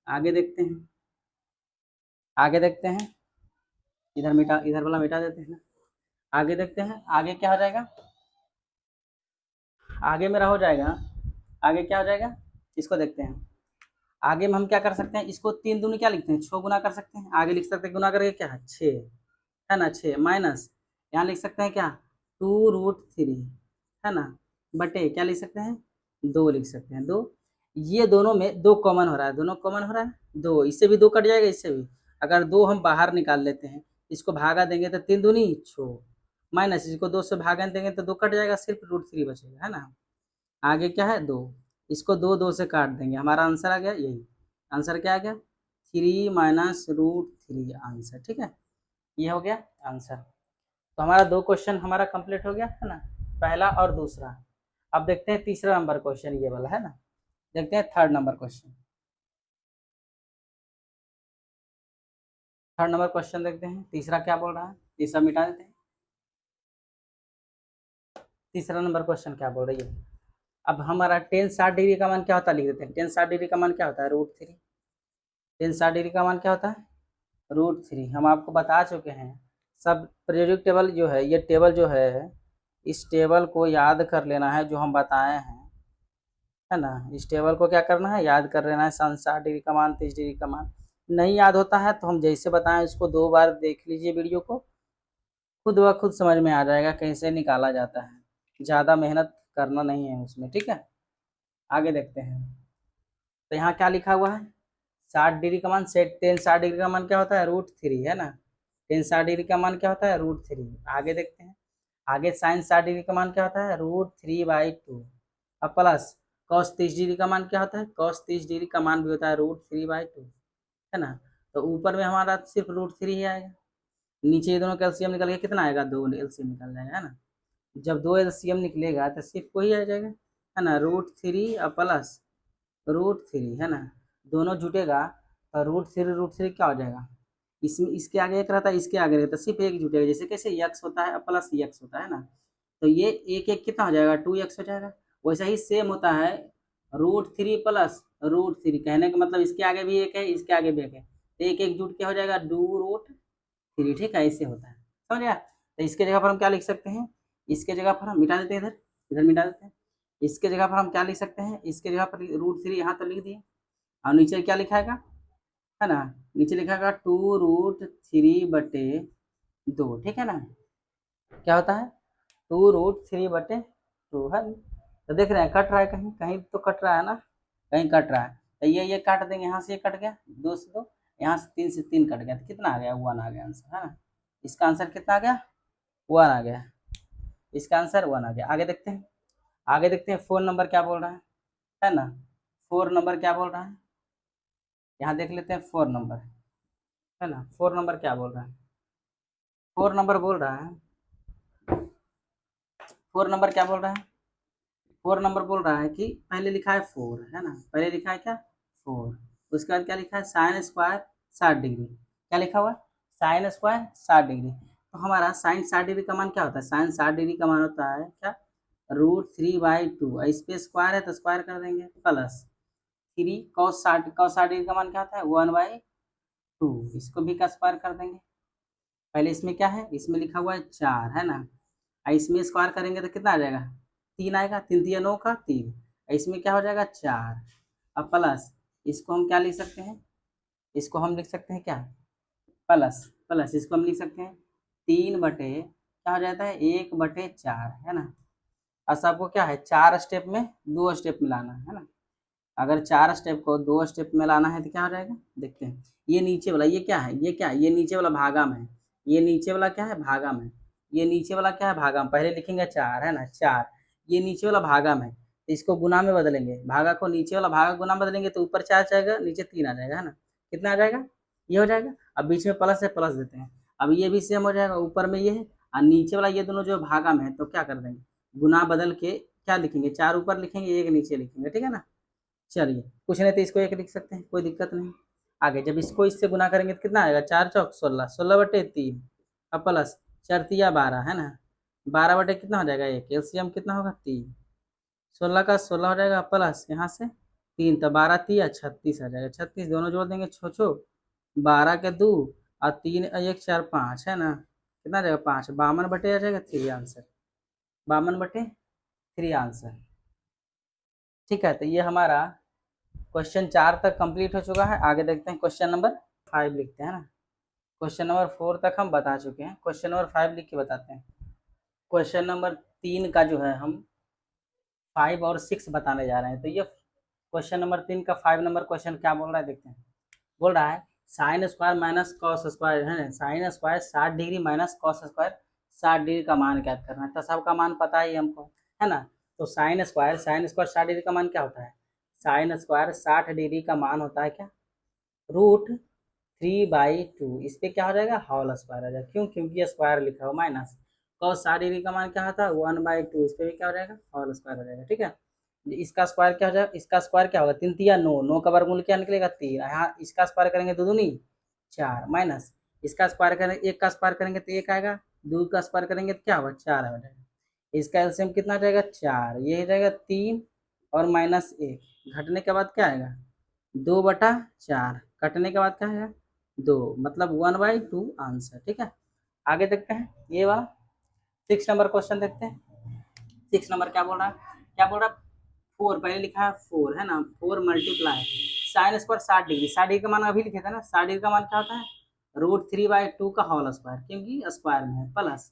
Speaker 1: आगे देखते हैं, आगे देखते हैं, इधर मिटा, इधर वाला मिटा देते हैं ना। आगे देखते हैं, आगे क्या हो जाएगा, आगे मेरा हो जाएगा, आगे क्या हो जाएगा, इसको देखते हैं। आगे में हम क्या कर सकते हैं, इसको 3 दूनी क्या लिखते हैं, 6 गुना कर सकते हैं। आगे लिख सकते हैं गुना करके क्या है, 6, है ना, 6 माइनस यहाँ लिख सकते हैं क्या, 2√3, है ना, बटे क्या लिख सकते हैं, 2 लिख सकते हैं, 2। ये दोनों में 2 कॉमन हो रहा है, दोनों कॉमन हो रहा है, 2 इससे भी 2 कट जाएगा, इससे भी। अगर 2 हम बाहर निकाल लेते हैं, इसको भागा देंगे तो 3 दूनी 6, माइनस इसको 2 से भागा देंगे तो 2 कट जाएगा, सिर्फ √3 बचेगा, है ना। आगे क्या है, 2, इसको 2 2 से काट देंगे, हमारा आंसर आ गया यही। आंसर क्या आ गया 3 माइनस रूट 3 आंसर। ठीक है, ये हो गया आंसर। तो हमारा 2 क्वेश्चन हमारा कंप्लीट हो गया है ना, पहला और दूसरा। अब देखते हैं तीसरा नंबर क्वेश्चन, ये वाला है ना, देखते हैं third number question. Third number question देखते हैं, तीसरा क्या बोल रहा है, तीसरा मिटा देते हैं। तीसरा नंबर क्वेश्चन क्या बोल रही है, अब हमारा टेन 60 डिग्री का मान क्या होता है लिख देते हैं। टेन 60 डिग्री का मान क्या होता है रूट 3। टेन 60 डिग्री का मान क्या होता है रूट 3। हम आपको बता चुके हैं, सब पीरियोडिक टेबल जो है, ये टेबल जो है, इस टेबल को याद कर लेना है जो हम बताए हैं, है ना। इस टेबल को क्या करना है, याद कर लेना है। 60 डिग्री का मान, 30 डिग्री का मान नहीं याद होता है तो हम जैसे बताएं इसको 2 बार देख लीजिए वीडियो को, खुद ब खुद समझ में आ जाएगा कैसे निकाला जाता है। ज़्यादा मेहनत करना नहीं है उसमें, ठीक है। आगे देखते हैं, तो यहाँ क्या लिखा हुआ है 60 डिग्री का मान, सेट टेन 60 डिग्री का मान क्या होता है रूट 3, है ना। टेन 60 डिग्री का मान क्या होता है रूट 3। आगे देखते हैं, आगे साइन 60 डिग्री का मान क्या होता है रूट 3/2। अब प्लस कॉस 30 डिग्री का मान क्या होता है, कॉस 30 डिग्री का मान भी होता है रूट 3/2, है ना। तो ऊपर में हमारा सिर्फ रूट 3 ही आएगा, नीचे ये दोनों का एलसीएम निकल के कितना आएगा, 2 एलसीएम निकल जाएगा, है ना। जब 2 एलसीएम निकलेगा तो सिर्फ वही आ जाएगा, है ना, रूट 3 और प्लस रूट 3, है ना। दोनों जुटेगा तो रूट थ्री क्या हो जाएगा, इसमें इसके आगे एक रहता है, इसके आगे रहता है, सिर्फ एक जुटेगा, जैसे कैसे यक्स होता है प्लस यक्स होता है ना। तो ये एक एक कितना हो जाएगा 2x हो जाएगा। वैसा ही सेम होता है रूट 3 प्लस रूट 3, कहने का मतलब इसके आगे भी एक है, इसके आगे भी एक है, तो एक एक जुट के हो जाएगा 2√3। ठीक है, ऐसे होता है, समझ गया। तो इसके जगह पर हम क्या लिख सकते हैं, इसके जगह पर हम मिटा देते हैं, इधर इधर मिटा देते हैं। इसके जगह पर हम क्या लिख सकते हैं, इसके जगह पर रूट 3 यहाँ तो लिख दिए, और नीचे क्या लिखाएगा, है ना, नीचे लिखाएगा 2√3/2। ठीक है ना, क्या होता है 2√3/2, है। तो देख रहे हैं कट रहा है, कहीं कहीं तो कट रहा है ना, कहीं कट रहा है। तो ये काट देंगे, यहाँ से ये कट गया 2 से 2, यहाँ से 3 से 3 कट गया, तो कितना आ गया 1 आ गया आंसर, है ना। इसका आंसर कितना आ गया 1 आ गया, इसका आंसर 1 आ गया। आगे देखते हैं, आगे देखते हैं 4 नंबर क्या बोल रहा है ना। 4 नंबर क्या बोल रहा है, यहाँ देख लेते हैं 4 नंबर, है ना। 4 नंबर क्या बोल रहा है, 4 नंबर बोल रहा है, 4 नंबर क्या बोल रहा है, 4 नंबर बोल रहा है कि पहले लिखा है 4, है ना, पहले लिखा है क्या 4, उसके बाद क्या लिखा है साइन स्क्वायर 60 डिग्री, क्या लिखा हुआ है साइन स्क्वायर 60 डिग्री। तो हमारा साइन 60 डिग्री का मान क्या होता है, साइन 60 डिग्री का मान होता है क्या रूट 3/2, इस पे स्क्वायर है तो स्क्वायर कर देंगे, प्लस 3 कॉस 60 का मान क्या होता है 1/2, इसको भी का स्क्वायर कर देंगे। पहले इसमें क्या है, इसमें लिखा हुआ है 4, है ना, इसमें स्क्वायर करेंगे तो कितना आ जाएगा 3 आएगा, 3 3 9 का 3, इसमें क्या हो जाएगा 4। अब प्लस इसको हम क्या लिख सकते हैं, इसको हम लिख सकते हैं क्या प्लस प्लस इसको हम लिख सकते हैं 3 बटे क्या हो जाता है 1/4, है ना। और सबको क्या है 4 स्टेप में 2 स्टेप मिलाना है ना। अगर 4 स्टेप को 2 स्टेप में लाना है तो क्या हो जाएगा, देखते हैं। ये नीचे वाला ये क्या है, ये क्या है, ये नीचे वाला भागाम है, ये नीचे वाला क्या है भागाम है, ये नीचे वाला क्या है भागाम, पहले लिखेंगे 4, है ना 4, ये नीचे वाला भागाम है, तो इसको गुना में बदलेंगे, भागा को नीचे वाला भागा गुना में बदलेंगे तो ऊपर 4 जाएगा, नीचे 3 आ जाएगा, है ना। कितना आ जाएगा ये हो जाएगा। अब बीच में प्लस है, प्लस देते हैं, अब ये भी सेम हो जाएगा, ऊपर में ये है और नीचे वाला ये दोनों जो भागाम है, तो क्या कर देंगे गुना बदल के क्या लिखेंगे 4 ऊपर लिखेंगे 1 नीचे लिखेंगे, ठीक है ना। चलिए कुछ नहीं तो इसको 1 लिख सकते हैं, कोई दिक्कत नहीं। आगे जब इसको इससे गुना करेंगे तो कितना आएगा 4 चौक 16, 16/3, अब प्लस 4 तिया 12, है ना, 12 बटे कितना हो जाएगा 1, एलसीएम कितना होगा 3, 16 का 16 हो जाएगा, प्लस यहाँ से 3, तो 12 तिया 36 आ जाएगा, 36 दोनों जोड़ देंगे छो छो 12 के 2 और 3 1 4 5, है ना, कितना आ जाएगा 5, 52/, आ जाएगा 3 आंसर, 52/3 आंसर। ठीक है, तो ये हमारा क्वेश्चन 4 तक कंप्लीट हो चुका है। आगे देखते हैं क्वेश्चन नंबर 5 लिखते हैं ना, क्वेश्चन नंबर 4 तक हम बता चुके हैं, क्वेश्चन नंबर 5 लिख के बताते हैं। क्वेश्चन नंबर 3 का जो है हम 5 और 6 बताने जा रहे हैं। तो ये क्वेश्चन नंबर 3 का 5 नंबर क्वेश्चन क्या बोल रहा है देखते हैं। बोल रहा है sine square minus cos square, है ना, sine square 60 degree minus cos square 60 degree का मान ज्ञात करना है। तो सबका मान पता है हमको, है ना। तो साइन स्क्वायर 60 डिग्री का मान क्या होता है, साइन स्क्वायर 60 डिग्री का मान होता है क्या √3/2, इस पे क्या हो जाएगा, होल स्क्वायर आ जाएगा। क्यों? क्योंकि स्क्वायर लिखा हो माइनस। कॉस 60 का मान क्या होता है 1/2, इस पे भी क्या हो जाएगा, होल स्क्वायर हो जाएगा। ठीक है, इसका स्क्वायर क्या हो जाएगा, इसका स्क्वायर क्या होगा, 3 तिया 9, 9 का वर्गमूल क्या निकलेगा 3, यहाँ इसका स्क्वायर करेंगे 2 दूनी 4, माइनस इसका स्क्वायर करेंगे, 1 का स्क्वायर करेंगे तो 1 आएगा, 2 का स्क्वायर करेंगे तो क्या होगा 4 आ जाएगा। इसका एलसीएम कितना आ जाएगा 4, ये हो जाएगा 3 और -1, घटने के बाद क्या आएगा 2/4, कटने के बाद क्या है 2, मतलब 1/2 आंसर। ठीक है, आगे देखते हैं ये वाला 6 नंबर क्वेश्चन देखते हैं। 6 नंबर क्या बोल रहा है, क्या बोल रहा है, 4 पहले लिखा है 4 है ना, 4 multiply sine square 60 degree, 60 degree का मान अभी लिखे थे ना, 60 डिग्री का मान क्या होता है √3/2 का होल स्क्वायर, क्योंकि स्क्वायर में है, प्लस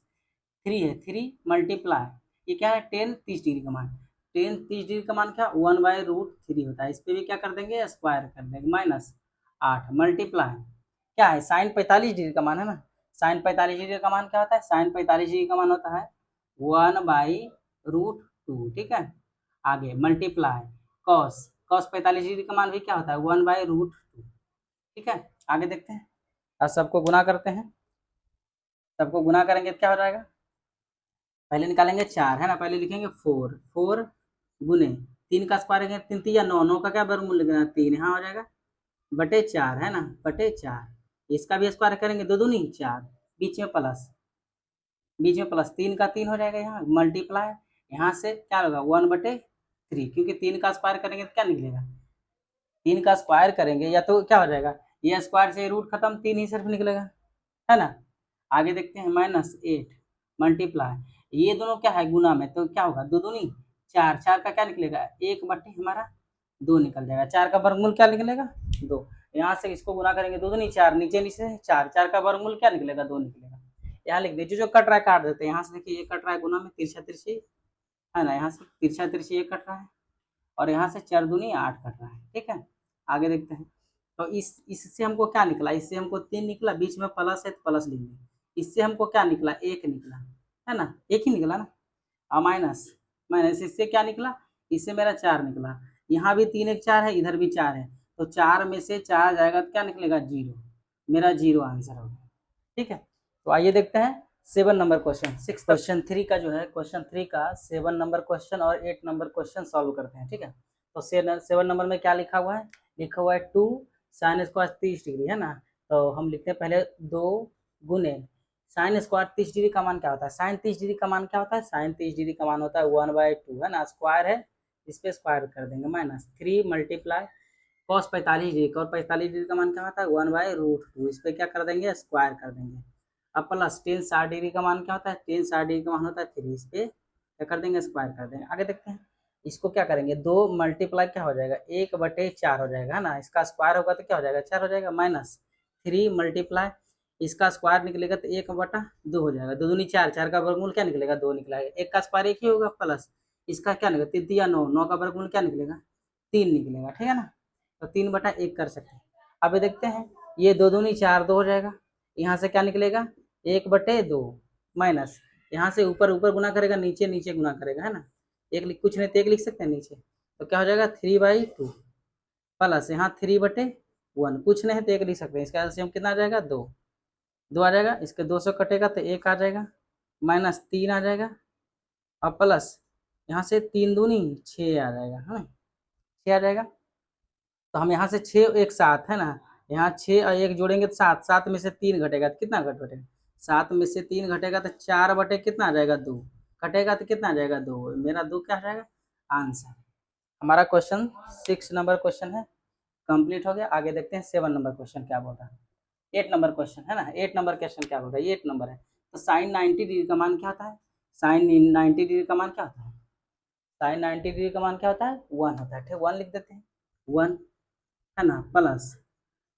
Speaker 1: 3 है, 3 मल्टीप्लाई ये क्या है 10 30 डिग्री का मान, 10 30 डिग्री का मान क्या 1/√3 होता है, इस पे भी क्या कर देंगे स्क्वायर कर देंगे, -8 मल्टीप्लाई क्या है साइन 45 डिग्री का मान है ना, साइन 45 डिग्री का मान क्या होता है, साइन 45 डिग्री का मान होता है 1/√2। ठीक है, आगे मल्टीप्लाई कॉस, कॉस 45 डिग्री का मान भी क्या होता है 1/√2। ठीक है, आगे देखते हैं, अब सबको गुना करते हैं, सबको गुना करेंगे तो क्या हो जाएगा, पहले निकालेंगे 4 है ना, पहले लिखेंगे 4, 4 गुने 3 का स्क्वायर करेंगे 3 3 या 9, 9 का क्या वर्गमूल लिखना 3, यहाँ हो जाएगा बटे 4 है ना, बटे 4, इसका भी स्क्वायर करेंगे 2 दूनी 4, बीच में प्लस, बीच में प्लस 3 का 3 हो जाएगा, यहाँ मल्टीप्लाई यहाँ से क्या होगा 1/3, क्योंकि 3 का स्क्वायर करेंगे तो क्या निकलेगा, 3 का स्क्वायर करेंगे या तो क्या हो जाएगा, ये स्क्वायर से रूट खत्म, 3 ही सिर्फ निकलेगा, है ना। आगे देखते हैं -8 मल्टीप्लाई ये दोनों क्या है गुना में, तो क्या होगा 2 दूनी 4, 4 का क्या निकलेगा 1/, हमारा 2 निकल जाएगा, 4 का वर्गमूल क्या निकलेगा 2, यहाँ से इसको गुना करेंगे 2 दूनी 4, नीचे नीचे 4, 4 का वर्गमूल क्या निकलेगा 2 निकलेगा, यहाँ लिख दीजिए, जो कट रहा है काट देते हैं, यहाँ से देखिए ये कट रहा है गुना में तिरछा तिरछी है ना, यहाँ से तिरछा तिरछी ये कट रहा है और यहाँ से 4 दूनी 8 कट रहा है। ठीक है, आगे देखते हैं, तो इससे हमको क्या निकला, इससे हमको 3 निकला, बीच में प्लस है तो प्लस लिख दें, इससे हमको क्या निकला 1 निकला, है ना, 1 ही निकला ना, और माइनस माइनस इससे क्या निकला, इससे मेरा 4 निकला, यहाँ भी 3 1 4 है, इधर भी 4 है, तो 4 में से 4 जाएगा तो क्या निकलेगा 0, मेरा 0 आंसर होगा। ठीक है, तो आइए देखते हैं 7 नंबर क्वेश्चन, 6 क्वेश्चन 3 का जो है, क्वेश्चन 3 का 7 नंबर क्वेश्चन और 8 नंबर क्वेश्चन सॉल्व करते हैं। ठीक है, तो 7 नंबर में क्या लिखा हुआ है, लिखा हुआ है 2 साइन स्क्वायर 30 डिग्री है ना, तो हम लिखते हैं पहले 2 गुने साइन स्क्वायर 30 डिग्री का मान क्या होता है, साइन 30 डिग्री का मान क्या होता है, साइन 30 डिग्री का मान होता है 1/2 है ना, स्क्वायर है इस पे स्क्वायर कर देंगे, -3 मल्टीप्लाई कॉस 45 डिग्री, और 45 डिग्री का मान क्या होता है 1/√2, इस पे क्या कर देंगे स्क्वायर कर देंगे, अब प्लस टेन 60 डिग्री का मान क्या होता है, टेन 60 डिग्री का मान होता है 3, इस पे क्या कर देंगे स्क्वायर कर देंगे। आगे देखते हैं, इसको क्या करेंगे 2 मल्टीप्लाई क्या हो जाएगा 1/4 हो जाएगा, है ना, इसका स्क्वायर होगा तो क्या हो जाएगा 4 हो जाएगा, -3 मल्टीप्लाई इसका स्क्वायर निकलेगा तो 1/2 हो जाएगा, 2 दूनी 4, 4 का वर्गमूल क्या निकलेगा 2 निकलेगा, एक का स्क्वायर 1 ही होगा, प्लस इसका क्या निकलेगा 3 तिया 9, 9 का वर्गमूल क्या निकलेगा 3 निकलेगा। ठीक है ना, तो 3/1 कर सकते हैं। अब देखते हैं, ये 2 दूनी 4 2 हो जाएगा, यहाँ से क्या निकलेगा 1/2 माइनस यहाँ से ऊपर ऊपर गुना करेगा, नीचे नीचे गुना करेगा, है ना, एक लिख कुछ नहीं तो एक लिख सकते हैं नीचे, तो क्या हो जाएगा 3/2 प्लस यहाँ 3/1, कुछ नहीं तो एक लिख सकते हैं, इसका एलसीएम कितना आ जाएगा 2, 2 आ जाएगा, इसके 2 से कटेगा तो 1 आ जाएगा, -3 आ जाएगा, और प्लस यहाँ से 3 दूनी 6 आ जाएगा, है ना 6 आ जाएगा, तो हम यहाँ से 6 एक 7 है ना, यहाँ 6 और 1 जोड़ेंगे तो 7, 7 में से 3 घटेगा तो कितना घटेगा 7 में से 3 घटेगा तो 4/, कितना आ जाएगा 2, घटेगा तो कितना आ जाएगा 2, मेरा 2 क्या आ जाएगा आंसर। हमारा क्वेश्चन 6 नंबर क्वेश्चन है कंप्लीट हो गया। आगे देखते हैं 7 नंबर क्वेश्चन क्या बोल रहा है, 8 नंबर क्वेश्चन है ना, 8 नंबर क्वेश्चन क्या बोल रहा है, ये 8 नंबर है, तो साइन 90 डिग्री का मान क्या होता है, साइन 90 डिग्री का मान क्या होता है, साइन 90 डिग्री का मान क्या होता है 1 होता है, ठीक 1 लिख देते हैं 1 है ना, प्लस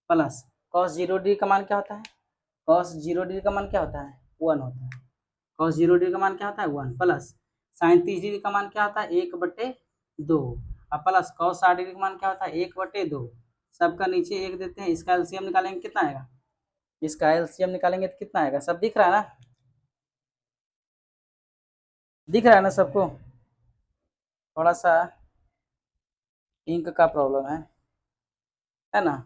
Speaker 1: प्लस कॉस 0 डिग्री का मान क्या होता है, कॉस 0 डिग्री का मान क्या होता है 1 होता है, कॉस 0 डिग्री का मान क्या होता है 1, प्लस साइन 30 डिग्री का मान क्या होता है 1/2, और प्लस कॉस 60 डिग्री का मान क्या होता है 1/2, सबका नीचे 1 देते हैं, इसका एलसीएम निकालेंगे कितना आएगा, इसका एलसीएम निकालेंगे तो कितना आएगा, सब दिख रहा है ना, दिख रहा है ना सबको, थोड़ा सा इंक का प्रॉब्लम है ना,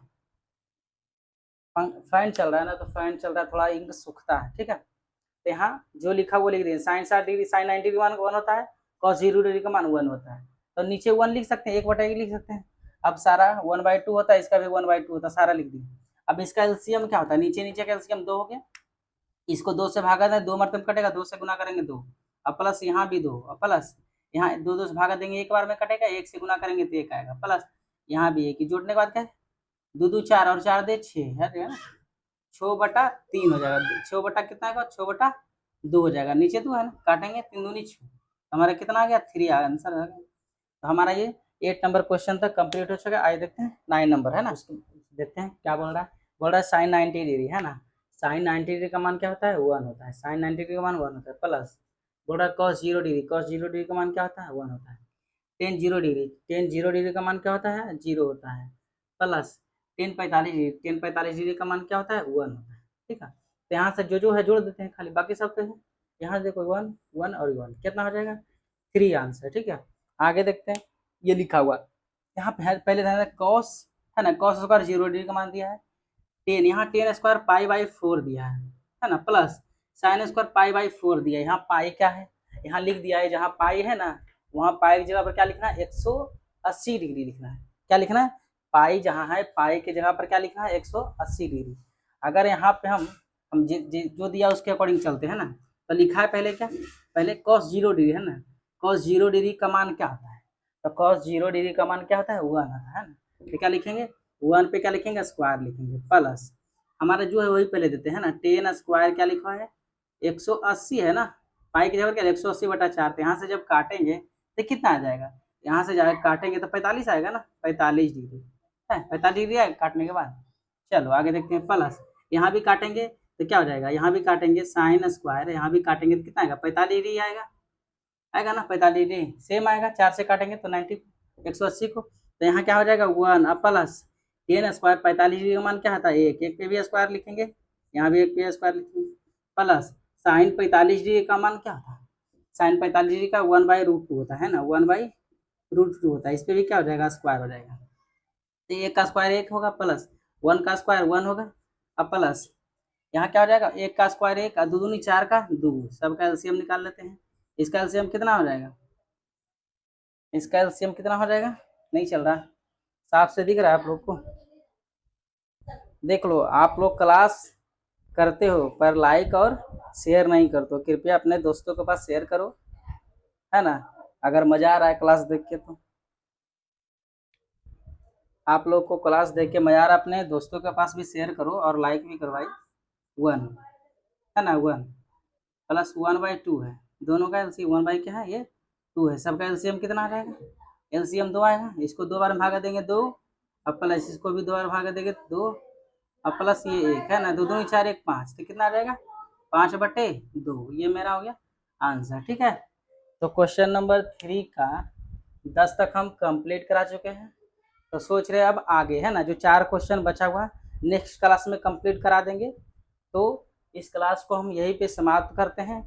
Speaker 1: फैन चल रहा है ना, तो फैन चल रहा है, थोड़ा इंक सूखता है, ठीक है। तो यहाँ जो लिखा वो लिख दें, sine 60 degree sine 90 degree one होता है, कॉस 0 डिग्री का मान 1 होता है। तो नीचे 1 लिख सकते हैं, 1/1 लिख सकते हैं। अब सारा 1/2 होता है, इसका भी 1/2 होता है, सारा लिख दिए। अब इसका एलसीएम क्या होता है, नीचे नीचे का एलसीएम 2 हो गया, इसको 2 से भागा दें, 2 मरतब कटेगा, 2 से गुना करेंगे 2, अब प्लस यहाँ भी 2, अब प्लस यहाँ 2 से भागा देंगे, एक बार में कटेगा, 1 से गुना करेंगे तो 1 आएगा, प्लस यहाँ भी 1 जोड़ने के बाद क्या है, 2 2 4 और 4 दे 6 है ना, 6/3 हो जाएगा, 6 बटा कितना आएगा, 6/2 हो जाएगा, नीचे 2 है ना, काटेंगे 3 दूनी 6, हमारा कितना आ गया 3 आ गया, आंसर आ गया। तो हमारा ये 8 नंबर क्वेश्चन तक कंप्लीट हो चुका है। आइए देखते हैं 9 नंबर है ना, देखते हैं क्या बोल रहा है। बोल रहा है साइन 90 डिग्री है ना, साइन 90 डिग्री का मान क्या होता है 1 होता है, साइन 90 डिग्री का मान 1 होता है, प्लस बोल रहा है कॉस 0 डिग्री, कॉस 0 डिग्री का मान क्या होता है 1 होता है, टेन 0 डिग्री, टेन 0 डिग्री का मान क्या होता है 0 होता है, plus ten 45 degree, ten 45 degree का मान क्या होता है 1 होता है, ठीक है। तो यहाँ से जो है जोड़ देते हैं खाली, बाकी सब तो है, यहाँ देखो 1 1 और 1 कितना हो जाएगा 3 आंसर, ठीक है। आगे देखते हैं, ये लिखा हुआ यहाँ पे पहले ध्यान रखें कॉस है ना, कॉस स्क्वायर 0 डिग्री का मान दिया है, टेन यहाँ टेन स्क्वायर पाई/4 दिया है ना, प्लस साइन स्क्वायर पाई/4 दिया है, यहाँ पाई क्या है यहाँ लिख दिया है, जहाँ पाई है ना वहाँ पाई की जगह पर क्या लिखना है 180 डिग्री लिखना है, क्या लिखना है पाई जहाँ है पाई की जगह पर क्या लिखना है 180 डिग्री। अगर यहाँ पे हम जो दिया उसके अकॉर्डिंग चलते हैं ना, तो लिखा है पहले क्या, पहले cos 0 डिग्री है ना, cos 0 डिग्री का मान क्या होता है, तो cos 0 डिग्री का मान क्या होता है 1 होता है ना, तो क्या लिखेंगे 1 पे क्या लिखेंगे स्क्वायर लिखेंगे, प्लस हमारा जो है वही पहले देते हैं ना, टेन स्क्वायर क्या लिखा है 180 है ना, पाई की जगह क्या 180/4, तो यहाँ से जब काटेंगे तो कितना आ जाएगा, यहाँ से जाकर काटेंगे तो 45 आएगा ना, 45 डिग्री है, 45 डिग्री आएगा काटने के बाद। चलो आगे देखते हैं, प्लस यहाँ भी काटेंगे तो क्या हो जाएगा, यहाँ भी काटेंगे साइन स्क्वायर, यहाँ भी काटेंगे तो कितना आएगा 45 डिग्री आएगा, आएगा ना 45 डिग्री सेम आएगा, 4 से काटेंगे तो 90 180 को, तो यहाँ क्या हो जाएगा 1 अब प्लस टेन स्क्वायर 45 डिग्री का मान क्या आता है 1, 1 पे भी स्क्वायर लिखेंगे, यहाँ भी 1 पे स्क्वायर लिखेंगे, प्लस साइन 45 डिग्री का मान क्या होता है, साइन 45 डिग्री का 1/√2 होता है ना, 1/√2 होता है, इस पे भी क्या हो जाएगा स्क्वायर हो जाएगा, तो 1 का स्क्वायर 1 होगा, प्लस 1 का स्क्वायर 1 होगा, अब प्लस यहाँ क्या हो जाएगा 1 का स्क्वायर 1, 2 दूनी 4 का 2, सबका एलसीएम निकाल लेते हैं, इसका एलसीएम कितना हो जाएगा, इसका एलसीएम कितना हो जाएगा, नहीं चल रहा, साफ से दिख रहा है आप लोग को, देख लो आप लोग क्लास करते हो पर लाइक और शेयर नहीं करते हो, कृपया अपने दोस्तों के पास शेयर करो है ना, अगर मजा आ रहा है क्लास देख के, तो आप लोग को क्लास देख के मजा आ रहा है अपने दोस्तों के पास भी शेयर करो और लाइक भी करवाई, 1 है ना 1 प्लस 1/2 है, दोनों का एलसीएम 1 बाई क्या है ये 2 है, सबका एलसीएम कितना आ जाएगा, एलसीएम 2 आएगा, इसको 2 बार में भागा देंगे 2, अब प्लस इसको भी 2 बार भागा देंगे 2, अब प्लस ये 1 है ना, 2 दूनी 4 1 5, तो कितना आ जाएगा 5/2, ये मेरा हो गया आंसर, ठीक है। तो क्वेश्चन नंबर 3 का 10 तक हम कंप्लीट करा चुके हैं, तो सोच रहे हैं अब आगे है ना जो 4 क्वेश्चन बचा हुआ नेक्स्ट क्लास में कंप्लीट करा देंगे, तो इस क्लास को हम यहीं पे समाप्त करते हैं।